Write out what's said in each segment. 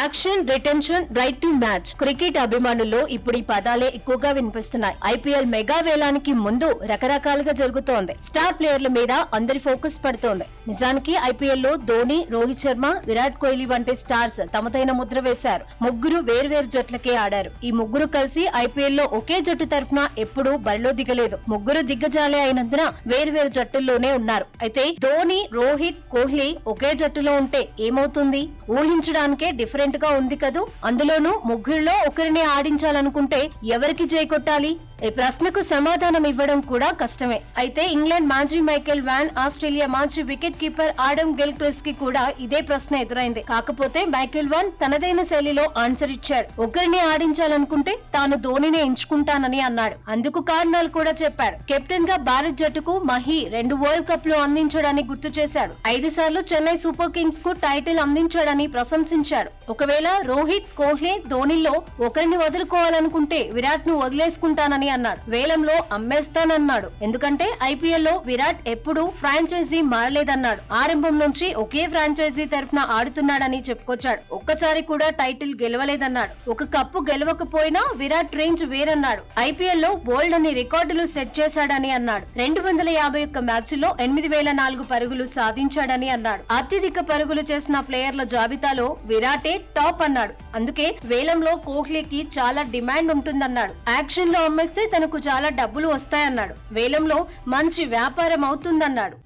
Action, retention, right to match. Cricket అభిమానుల్లో ఇప్పుడు ఈ పదాలే ఎక్కువగా వినిపిస్తున్నాయి. ఐపీఎల్ మెగా వేలానికి ముందు రకరకాలుగా జరుగుతోంది. స్టార్ ప్లేయర్ల మీద అందరి ఫోకస్ పడుతోంది. నిజానికి ఐపీఎల్ లో ధోని, రోహిత్ శర్మ, విరాట్ కోహ్లీ వంటి స్టార్స్ తమదైన ముద్ర వేశారు. ముగ్గురు వేర్వేరు జట్లకే ఆడారు. ఈ ముగ్గురు కలిసి ఐపీఎల్ లో ఒకే జట్టు తరఫున ఎప్పుడూ బరిలో దిగలేదు. ముగ్గురు దిగ్గజాలే అయినందున వేర్వేరు జట్టుల్లోనే ఉన్నారు. అయితే ధోని, రోహిత్, కోహ్లీ ఒకే జట్టులో ఉంటే ఏమవుతుంది? ఊహించడానికే డిఫరెంట్ గా ఉంది కదూ. అందులోనూ ముగ్గురులో ఒకరిని ఆడించాలనుకుంటే ఎవరికి జై కొట్టాలి? ఈ ప్రశ్నకు సమాధానం ఇవ్వడం కూడా కష్టమే. అయితే ఇంగ్లాండ్ మాజీ మైకేల్ వాన్, ఆస్ట్రేలియా మాజీ వికెట్ కీపర్ ఆడమ్ గిల్క్రిస్ట్ కి కూడా ఇదే ప్రశ్న ఎదురైంది. కాకపోతే మైకేల్ వాన్ తనదైన శైలిలో ఆన్సర్ ఇచ్చాడు. ఒకరిని ఆడించాలనుకుంటే తాను ధోనినే ఎంచుకుంటానని అన్నాడు. అందుకు కారణాలు కూడా చెప్పాడు. కెప్టెన్ గా భారత్ జట్టుకు మహీ 2 వరల్డ్ కప్ లు అందించడాన్ని గుర్తు చేశాడు. 5 సార్లు చెన్నై సూపర్ కింగ్స్ కు టైటిల్ అందించాడని ప్రశంసించాడు. ఒకవేళ రోహిత్, కోహ్లీ, ధోనిలో ఒకరిని వదులుకోవాలనుకుంటే విరాట్ ను వదిలేసుకుంటానని అన్నాడు. వేలంలో అమ్మేస్తానన్నాడు. ఎందుకంటే ఐపీఎల్ లో విరాట్ ఎప్పుడూ ఫ్రాంచైజీ మారలేదన్నాడు. ఆరంభం నుంచి ఒకే ఫ్రాంచైజీ తరఫున ఆడుతున్నాడని చెప్పుకొచ్చాడు. ఒక్కసారి కూడా టైటిల్ గెలవలేదన్నాడు. ఒక కప్పు గెలవకపోయినా విరాట్ రేంజ్ వేరన్నాడు. ఐపీఎల్ లో బోల్డ్ అని రికార్డులు సెట్ చేశాడని అన్నాడు. 251 మ్యాచ్ల్లో 8004 పరుగులు సాధించాడని అన్నాడు. అత్యధిక పరుగులు చేసిన ప్లేయర్ల జాబితాలో విరాటే టాప్ అన్నాడు. అందుకే వేలంలో కోహ్లీకి చాలా డిమాండ్ ఉంటుందన్నాడు. యాక్షన్ లో అమ్మేస్తే తనకు చాలా డబ్బులు వస్తాయన్నాడు. వేలంలో మంచి వ్యాపారం అవుతుందన్నాడు.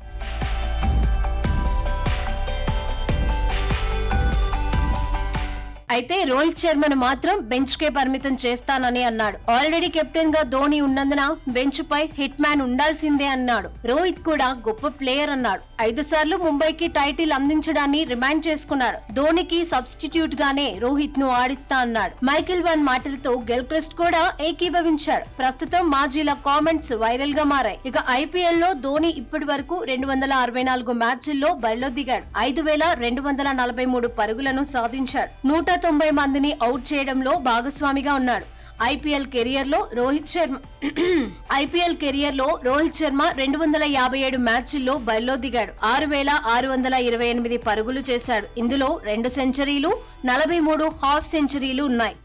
అయితే రోహిత్ శర్మను మాత్రం బెంచ్ కే పరిమితం చేస్తానని అన్నాడు. ఆల్రెడీ కెప్టెన్ గా ధోని ఉన్నందున బెంచ్ పై హిట్ మ్యాన్ ఉండాల్సిందే అన్నాడు. రోహిత్ కూడా గొప్ప ప్లేయర్ అన్నాడు. 5 సార్లు ముంబైకి టైటిల్ అందించడాన్ని రిమైండ్ చేసుకున్నారు. ధోనికి సబ్స్టిట్యూట్ గానే రోహిత్ ను ఆడిస్తా అన్నాడు. మైకేల్ వాన్ మాటలతో గిల్క్రిస్ట్ కూడా ఏకీభవించాడు. ప్రస్తుతం మాజీల కామెంట్స్ వైరల్ గా మారాయి. ఇక ఐపీఎల్ లో ధోని ఇప్పటి వరకు 264 మ్యాచ్ల్లో బరిలో దిగాడు. 5243 పరుగులను సాధించాడు. 190 మందిని అవుట్ చేయడంలో భాగస్వామిగా ఉన్నాడు. ఐపీఎల్ కెరియర్ లో రోహిత్ శర్మ 257 మ్యాచ్ల్లో బరిలో దిగాడు. 6628 పరుగులు చేశాడు. ఇందులో 2 సెంచరీలు, 43 హాఫ్ సెంచరీలు ఉన్నాయి.